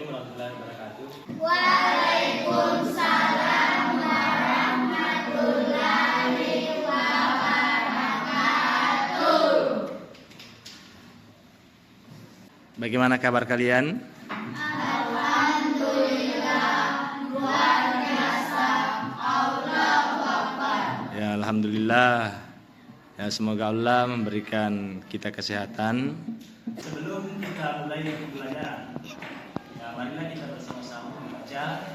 Assalamualaikum warahmatullahi wabarakatuh. Waalaikumsalam warahmatullahi wabarakatuh. Bagaimana kabar kalian? Alhamdulillah, luar biasa. Allahu Akbar. Ya, alhamdulillah. Ya, semoga Allah memberikan kita kesehatan. Sebelum kita mulai pembelajaran, ya, marilah kita bersama-sama membaca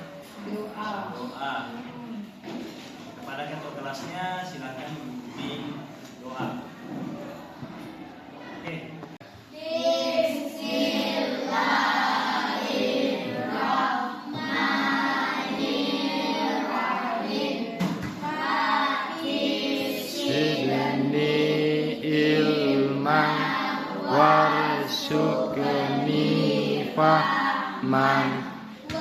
doa. Kepada ketua kelasnya silakan memimpin doa. Oke. Warzuqni fahman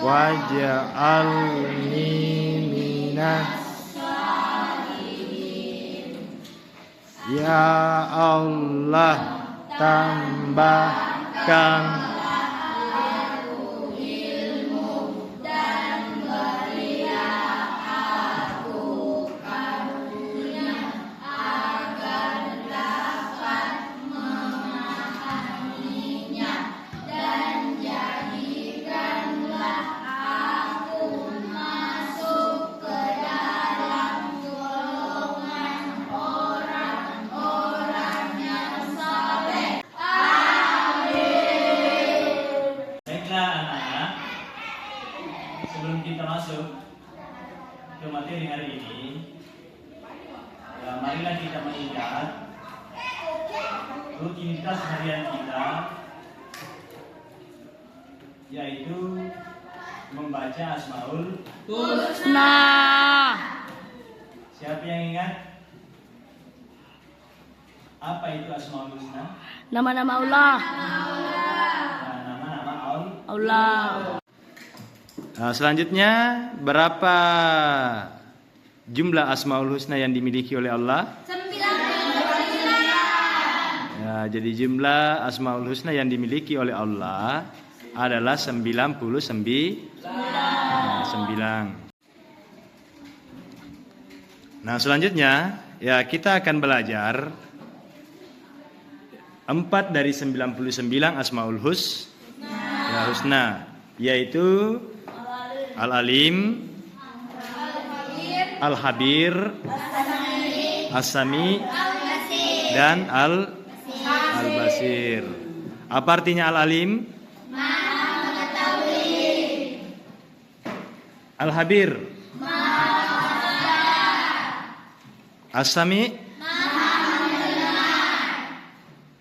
waj'alni minas sholihin. Ya Allah, tambahkan sebelum kita masuk ke materi hari ini, ya, marilah kita mengingat rutinitas harian kita, yaitu membaca Asmaul Husna. Siapa yang ingat? Apa itu Asmaul Husna? Nama-nama Allah. Nah, nama-nama Allah. Nah, selanjutnya, berapa jumlah Asmaul Husna yang dimiliki oleh Allah? 99. Ya, jadi jumlah Asmaul Husna yang dimiliki oleh Allah adalah 99. Nah, 9. Nah, selanjutnya, ya, kita akan belajar 4 dari 99 Asmaul Husna, yaitu Al-Alim, Al-Habir, As-Sami, dan Al-Basir. Apa artinya Al-Alim? Maha mengetahui. Al-Habir? Maha mengetahui. As-Sami? Maha mendengar.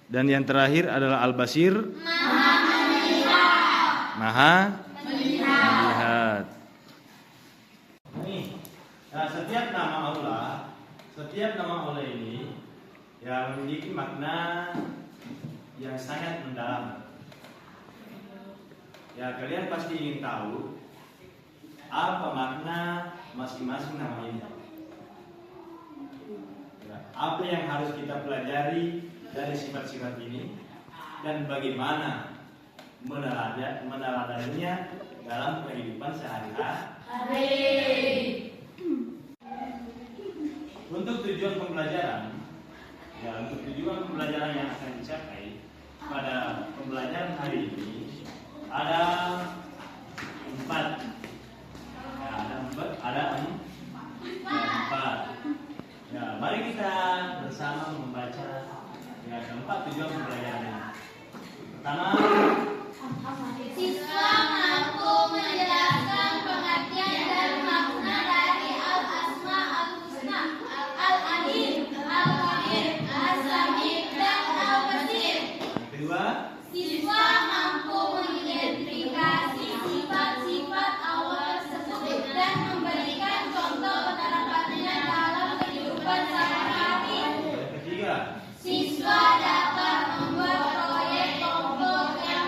Dan yang terakhir adalah Al-Basir? Maha melihat. Maha Melihat. melihat. Nah, setiap nama Allah ini ya memiliki makna yang sangat mendalam. Ya, kalian pasti ingin tahu apa makna masing-masing nama ini. Ya, apa yang harus kita pelajari dari sifat-sifat ini dan bagaimana meneladaninya dalam kehidupan sehari-hari. Untuk tujuan pembelajaran yang akan dicapai pada pembelajaran hari ini ada 4. Ya, ada 4. Ya, mari kita bersama membaca ya 4 tujuan pembelajaran ini. Pertama, Siswa mampu menjelaskan pengertian dan makna dari Al-Asma Al-Husna, Al-Alim, Al-Khabir, As-Sami, dan Al-Basir. yang kedua, Siswa mampu mengidentifikasi sifat-sifat Allah tersebut dan memberikan contoh penerapannya dalam kehidupan sehari-hari. yang ketiga, Siswa dapat membuat proyek kelompok yang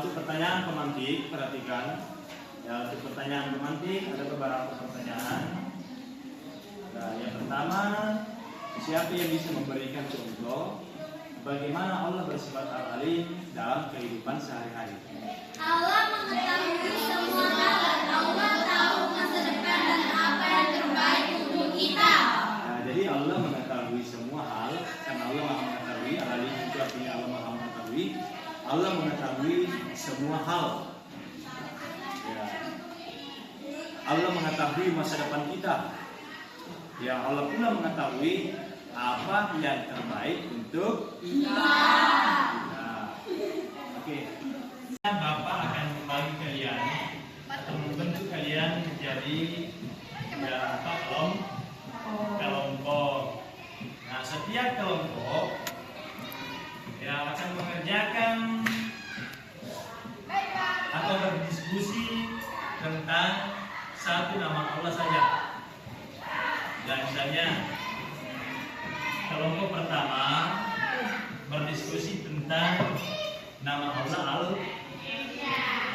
untuk pertanyaan pemantik, perhatikan. Ya, untuk pertanyaan pemantik ada beberapa pertanyaan. Nah, yang pertama, siapa yang bisa memberikan contoh bagaimana Allah bersifat al-alim dalam kehidupan sehari-hari? Allah mengetahui semua hal dan Allah tahu masa depan dan apa yang terbaik untuk kita. Nah, jadi Allah mengetahui semua hal, karena Allah Maha mengetahui, al-alim itu artinya Allah Maha mengetahui. Allah mengetahui semua hal. Ya. Allah mengetahui masa depan kita. Ya, Allah pula mengetahui apa yang terbaik untuk kita. Oke. Bapak akan membagi kalian atau membentuk kalian menjadi kelompok. Nah, setiap kelompok akan mengerjakan atau berdiskusi tentang satu nama Allah saja. Dan misalnya kelompok pertama berdiskusi tentang nama Allah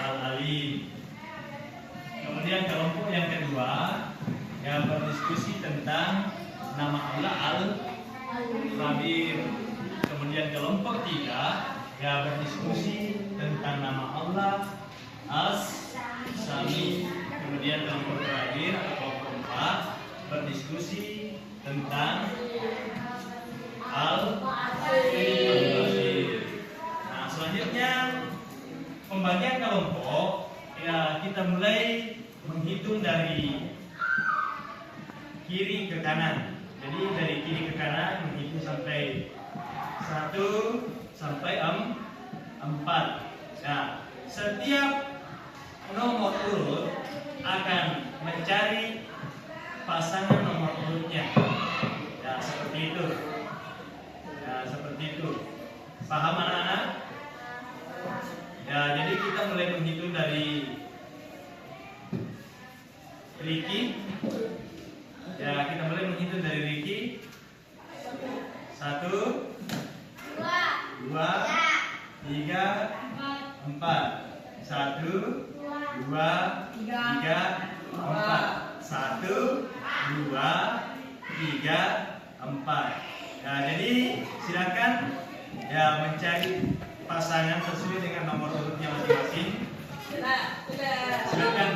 Al-Alim. Kemudian kelompok yang kedua berdiskusi tentang nama Allah Al-Khabir. Kemudian kelompok tiga berdiskusi tentang nama Allah As-Sami. Kemudian kelompok terakhir atau kelompok empat berdiskusi tentang Al-Basir. Nah, selanjutnya pembagian kelompok kita mulai menghitung dari kiri ke kanan. Jadi dari kiri ke kanan menghitung sampai 1 sampai 4. Nah, setiap nomor urut akan mencari pasangan nomor urutnya. Ya, seperti itu. Paham anak-anak? Ya, jadi kita mulai menghitung dari Ricky. Ya, kita mulai menghitung dari Ricky. 1, 2, 3, 4. 1, 2, 3, 4. 1, 2, 3, 4. Nah, jadi silakan mencari pasangan sesuai dengan nomor urutnya masing-masing. Silakan, silakan.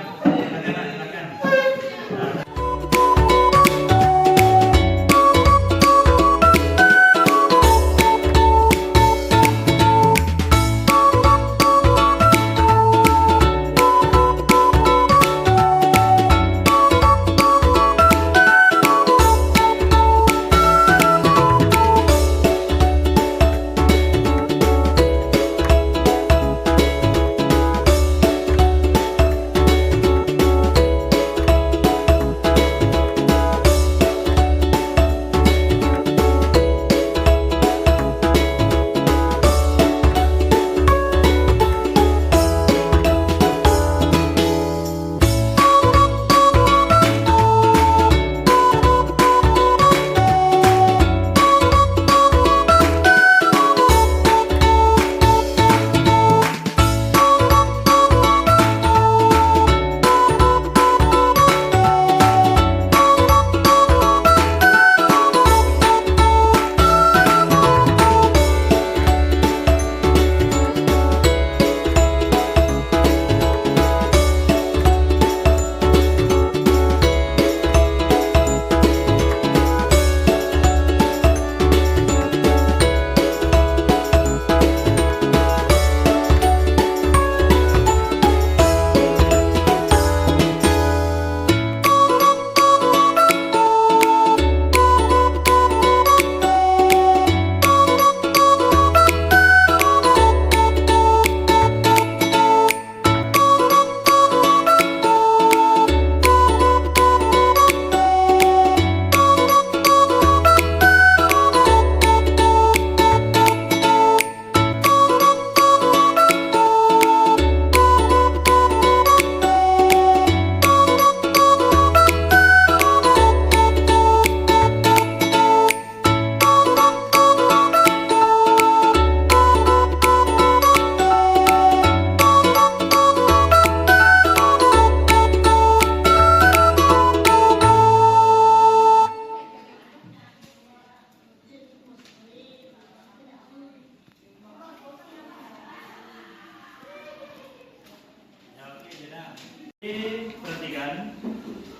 Perhatikan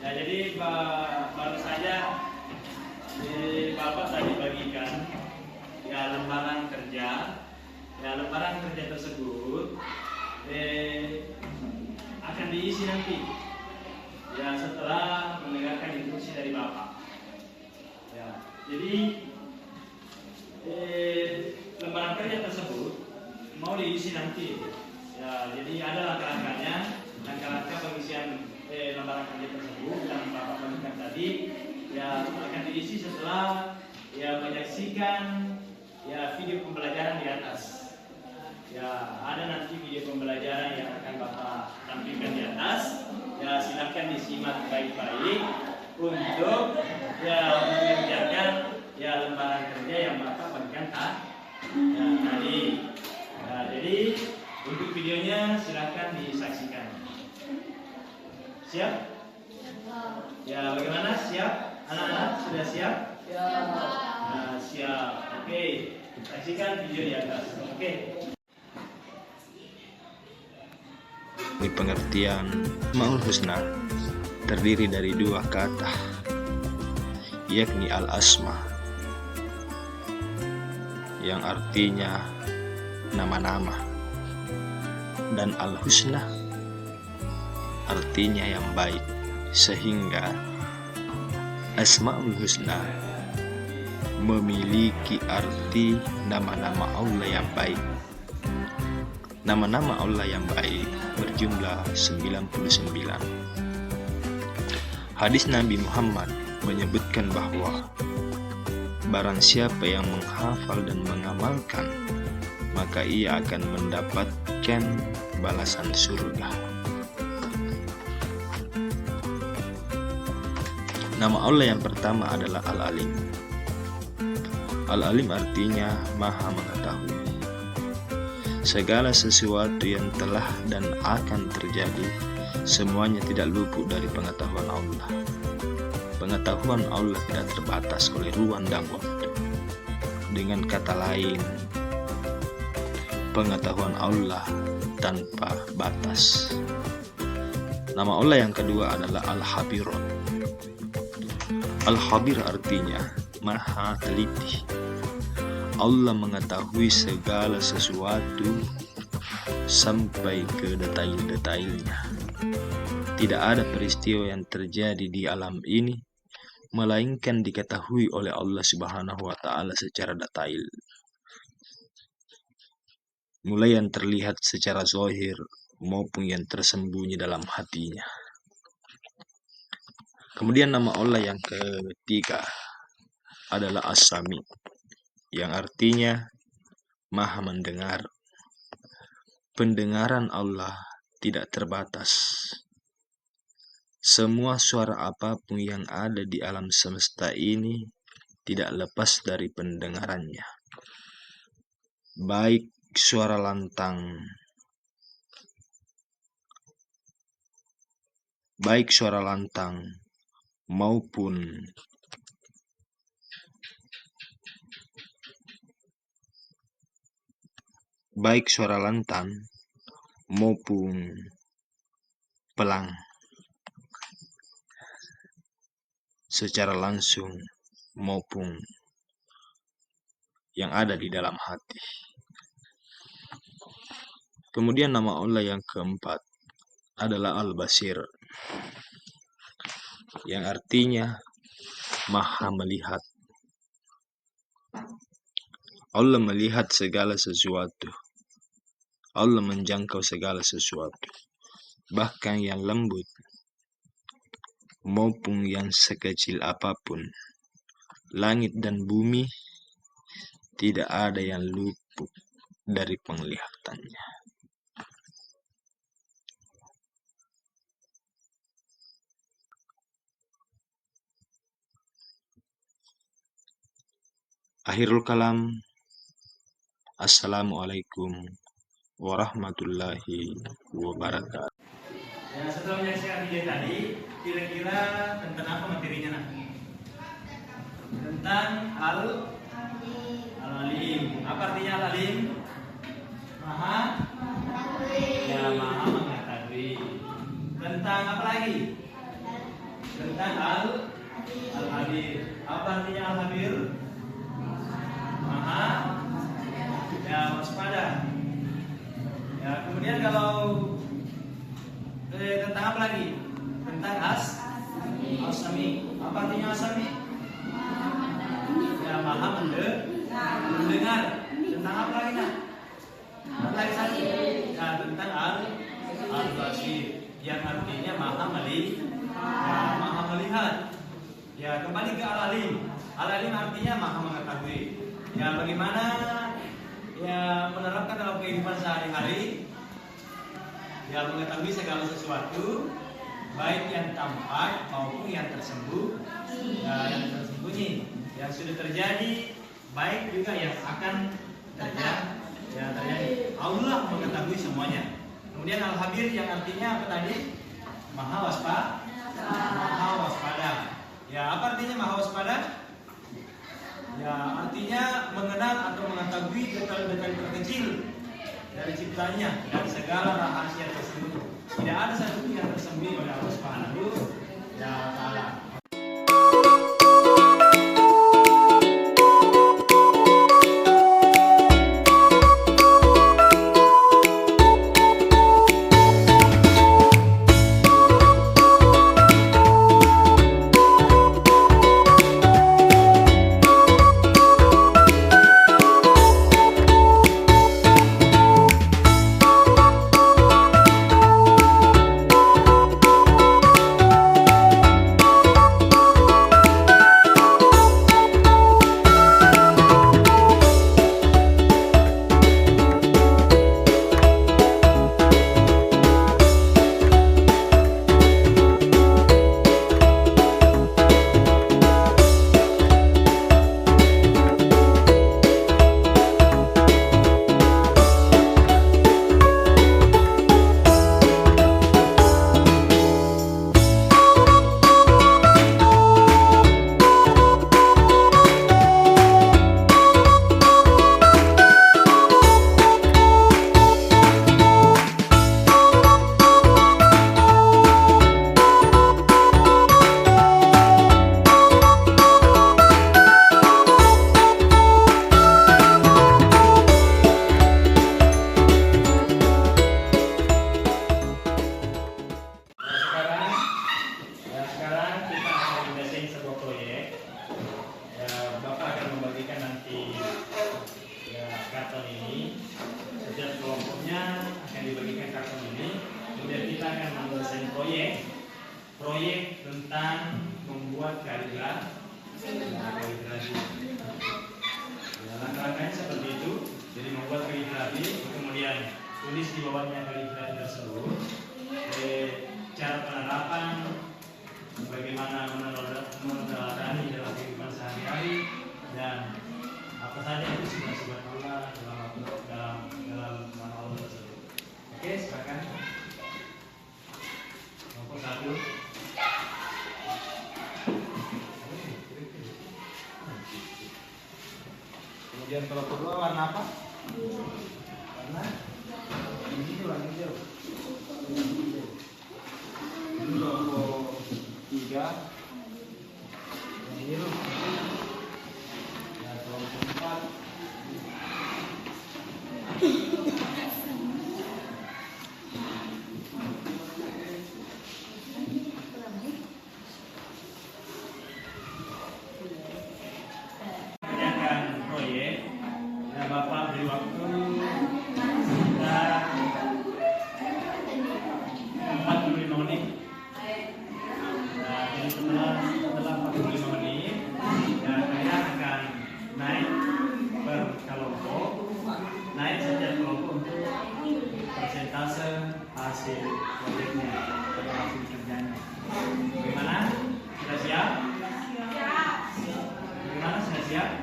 ya, jadi baru saja Bapak tadi bagikan ya lembaran kerja. Ya, lembaran kerja tersebut akan diisi nanti ya setelah mendengarkan instruksi dari Bapak. Ya, jadi lembaran kerja tersebut mau diisi nanti. Ya, jadi ada langkah-langkahnya. Langkah-langkah pengisian lembaran kerja tersebut yang Bapak bagikan tadi ya akan diisi setelah ya menyaksikan ya video pembelajaran di atas. Ya, ada nanti video pembelajaran yang akan Bapak tampilkan di atas. Ya, silakan disimak baik-baik untuk ya mengerjakan ya lembaran kerja yang Bapak bagikan ya, tadi. Ya, jadi untuk videonya silakan disaksikan. Siap? Ya, bagaimana? Siap? Anak-anak sudah siap? Nah, siap. Oke, saksikan video di atas. Oke. Di pengertian Asmaul Husna terdiri dari dua kata, yakni al-asma yang artinya nama-nama, dan al-husna artinya yang baik, sehingga Asmaul Husna memiliki arti nama-nama Allah yang baik. Nama-nama Allah yang baik berjumlah 99. Hadis Nabi Muhammad menyebutkan bahwa barang siapa yang menghafal dan mengamalkan, maka ia akan mendapatkan balasan surga. Nama Allah yang pertama adalah Al-Alim. Al-Alim artinya Maha Mengetahui. Segala sesuatu yang telah dan akan terjadi, semuanya tidak luput dari pengetahuan Allah. Pengetahuan Allah tidak terbatas oleh ruang dan waktu. Dengan kata lain, pengetahuan Allah tanpa batas. Nama Allah yang kedua adalah Al-Habir. Al-Habir artinya Maha Teliti. Allah mengetahui segala sesuatu sampai ke detail-detailnya. Tidak ada peristiwa yang terjadi di alam ini melainkan diketahui oleh Allah Subhanahu wa taala secara detail. Mulai yang terlihat secara zahir maupun yang tersembunyi dalam hatinya. Kemudian nama Allah yang ketiga adalah As-Sami, yang artinya Maha Mendengar. Pendengaran Allah tidak terbatas. Semua suara apapun yang ada di alam semesta ini tidak lepas dari pendengarannya. Baik suara lantang maupun pelang secara langsung maupun yang ada di dalam hati. Kemudian nama Allah yang keempat adalah Al-Basir, yang artinya Maha Melihat. Allah melihat segala sesuatu. Allah menjangkau segala sesuatu, bahkan yang lembut maupun yang sekecil apapun. Langit dan bumi tidak ada yang luput dari penglihatannya. Akhirul kalam. Assalamualaikum warahmatullahi wabarakatuh. Ya, setelah menyaksikan video tadi, kira-kira tentang apa materinya nanti? Tentang Al-Alim. Apa artinya Al-Alim? Maha mengetahui. Tentang tentang apa lagi? Tentang al-habir. Apa artinya al-habir? Maha ya waspada. Ya, kemudian kalau tentang apa lagi? Tentang as-sami. Apa artinya as-sami? Ya, maha mendengar. Tentang apa lagi nak? Apa lagi satu? Ya, tentang al-basir, yang artinya maha melihat. Ya, kembali ke al-alim. Al-alim artinya maha mengetahui. Ya, bagaimana ya menerapkan dalam kehidupan sehari-hari. Ya, mengetahui segala sesuatu, baik yang tampak maupun yang tersembunyi, yang sudah terjadi, baik juga yang akan terjadi. Allah mengetahui semuanya. Kemudian al-habir yang artinya apa tadi? Maha waspada. Ya, apa artinya maha waspada? Ya, artinya mengenal atau mengetahui detail-detail terkecil dari ciptanya dan segala rahasia tersebut. Tidak ada satupun yang tersembunyi oleh Allah Subhanahu wa Ta'ala. Proyek tentang membuat kaligrafi. Ya, langkah-langkahnya seperti itu. Jadi membuat kaligrafi, kemudian tulis di bawahnya kaligrafi tersebut. Cara penerapan, bagaimana meneladani dalam kehidupan sehari-hari, dan apa saja itu sifat-sifat Allah dalam Allah tersebut. Oke, silakan. Nomor 1. Kemudian kalau kedua warna apa? Warna ini warna hijau. Ini kelompok 3 yang biru. Ya, kelompok 4 Bapak beri waktu sekitar 45 menit. Nah, jadi setelah 45 menit, ya, saya akan naik per kelompok, naik setiap kelompok untuk persentase hasil proyeknya atau hasil kerjanya. Bagaimana? Sudah siap? Bagaimana? Sudah siap?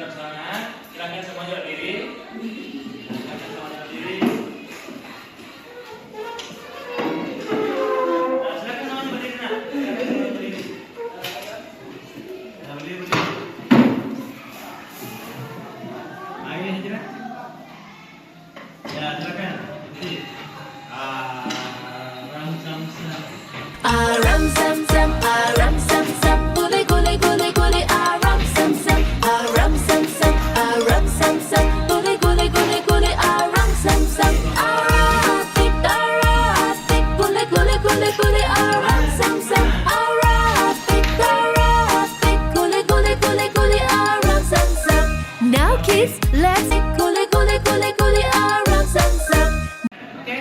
tetap semangat. Silakan semuanya berdiri. Silakan semuanya berdiri. Nah, silakan semuanya berdiri, nak. Silakan semuanya berdiri. Nah, berdiri. Nah, ini aja, nak. Ya, silakan. Aram sam sam, aram sam sam, guli guli guli guli, aram sam sam, aram sam sam, aram sam sam, guli guli guli guli, aram sam sam, arapik, guli guli guli guli, aram sam sam, arapik, guli guli guli guli, aram sam sam. Now kids, let's sing guli guli guli guli, aram sam sam. Oke.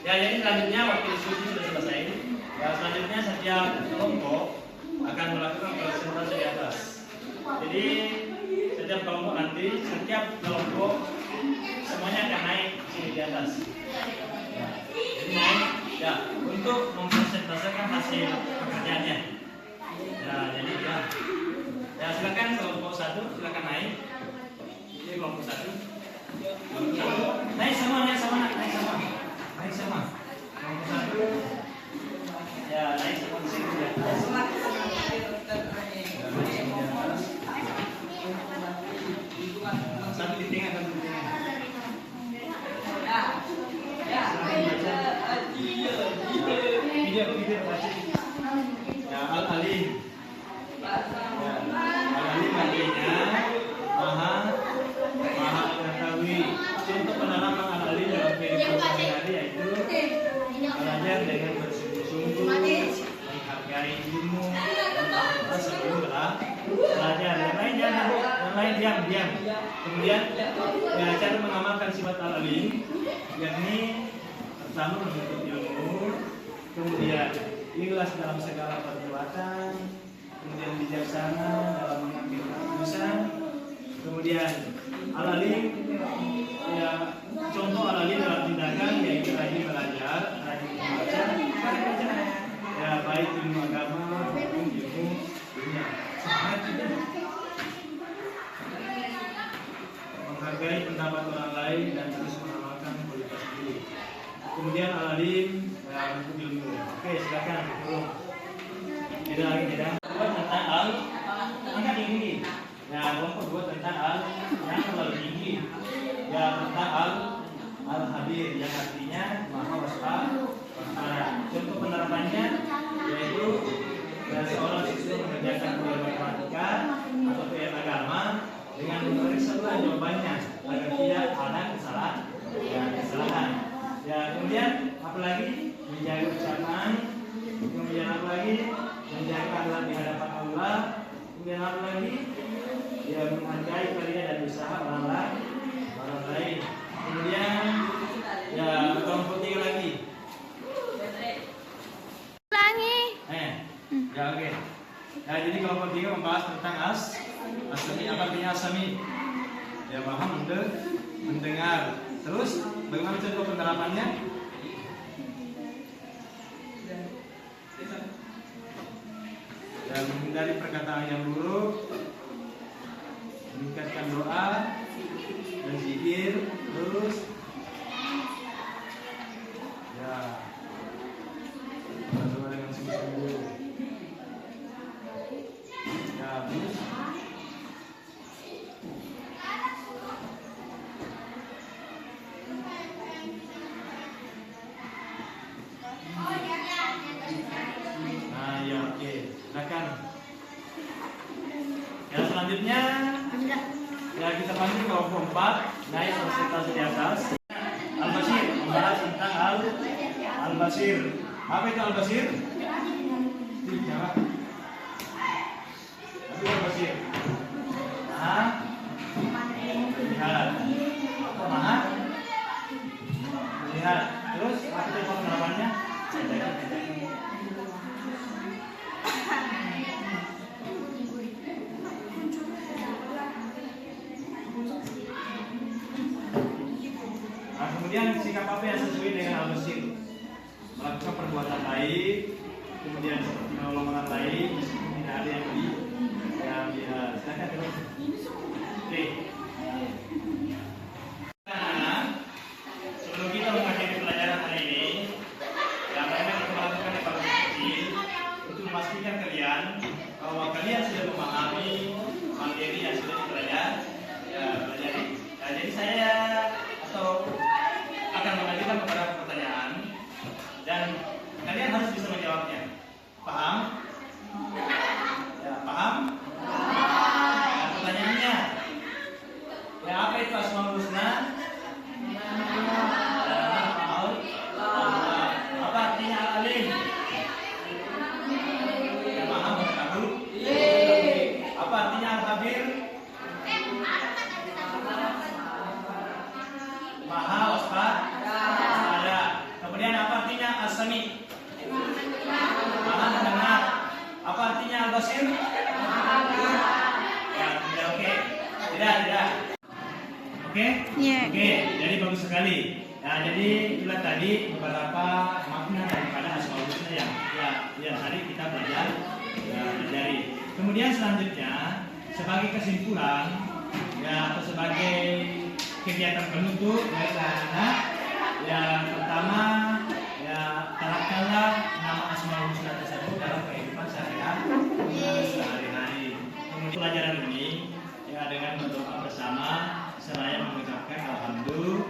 Ya, jadi selanjutnya waktu diskusi sudah selesai. Ya, selanjutnya setiap kelompok akan melakukan presentasi di atas. Jadi setiap kelompok nanti, setiap kelompok semuanya akan naik sini di atas. Ya, jadi naik ya untuk mempresentasikan hasil pekerjaannya. Ya, jadi ya silakan kelompok 1 silakan naik. Ini kelompok 1. Kelompok 1 naik sama, naik sama, naik sama. Naik sama. Kelompok 1. Ya, naik sama di sini ya. Satu di tengah, satu di tengah. Video baca. Ya, Al-Alim. Al-Alim artinya maha mengetahui. Contoh penerapan Al-Alim dalam kehidupan sehari-hari yaitu belajar dengan bersungguh-sungguh, menghargai ilmu, sebelum belajar. Yang lain jangan, yang lain diam. Kemudian ya, cara mengamalkan sifat Al-Alim, yakni pertama menuntut ilmu, kemudian ikhlas dalam segala perbuatan, kemudian bijaksana dalam mengambil keputusan, kemudian Al-Alim ya contoh Al-Alim dalam tindakan yaitu rajin belajar, rajin membaca, ya baik ilmu agama maupun ilmu dunia. Menghargai pendapat orang lain dan terus mengamalkan kualitas diri. Kemudian Al-Alim menuntut ilmu. Oke, silakan turun. Tidak lagi tidak. Tentang al, angkat tinggi. Ya, kelompok 2 tentang al yang terlalu tinggi. Ya, tentang al-hadir yang artinya maha waspada. Contoh penerapannya yaitu seorang siswa mengerjakan proyek matematika atau proyek agama dengan memeriksa jawabannya agar tidak ada kesalahan. Ya, kemudian apalagi menjaga ucapan, kemudian apalagi menjaga akhlak di hadapan Allah, kemudian apalagi ya menghargai karya dan usaha orang lain. Kemudian ya kelompok 3 lagi. Ya oke. Ya, jadi kelompok 3 membahas tentang asami. Apa artinya asami? Ya paham, mendengar. Terus bagaimana contoh penerapannya? Ya, menghindari perkataan yang buruk, meningkatkan doa dan zikir. Terus ya berdoa dengan sungguh-sungguh. Ya, terus silakan. Ya, selanjutnya ya kita lanjut ke kelompok 4, naik presentasi di atas. Al-Basir membahas tentang Al-Basir. Apa itu Al-Basir? Jawab. Apa Al-Basir? Melihat. Apa maha? Melihat. Terus apa itu penerapannya? Kemudian sikap apa yang sesuai dengan Al-Basir? Melakukan perbuatan baik, kemudian seperti menolong orang lain meskipun tidak ada yang Ya, silakan. Oke. Nah, sebelum kita mengakhiri pelajaran hari ini, yang mereka kita lakukan evaluasi kecil untuk memastikan kalian bahwa kalian sudah memahami materi yang sudah dipelajari. Jadi saya akan mengajukan beberapa pertanyaan dan kalian harus bisa menjawabnya. Paham? Ya, paham? Nah, pertanyaannya, ya apa itu Asmaul Husna? Apa artinya Al-Alim? Ya, paham? Tahu? Apa artinya Al-Khabir? Maha waspada. Kemudian apa artinya As-Sami? Maha mendengar. Apa artinya Al-Basir? Ya, tidak oke. Tidak. Oke? Oke, jadi bagus sekali. Nah, jadi itulah tadi beberapa makna daripada Asmaul Husna yang tadi kita pelajari. Kemudian selanjutnya sebagai kesimpulan atau sebagai kegiatan penutup dari anak, yang pertama terapkanlah nama Asmaul Husna tersebut dalam kehidupan sehari-hari. Untuk pelajaran ini dengan berdoa bersama seraya mengucapkan alhamdulillah.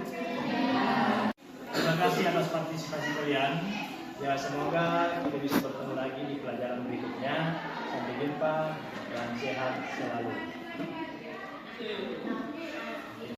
Terima kasih atas partisipasi kalian. Ya, semoga kita bisa bertemu lagi di pelajaran berikutnya. Sampai jumpa dan sehat selalu.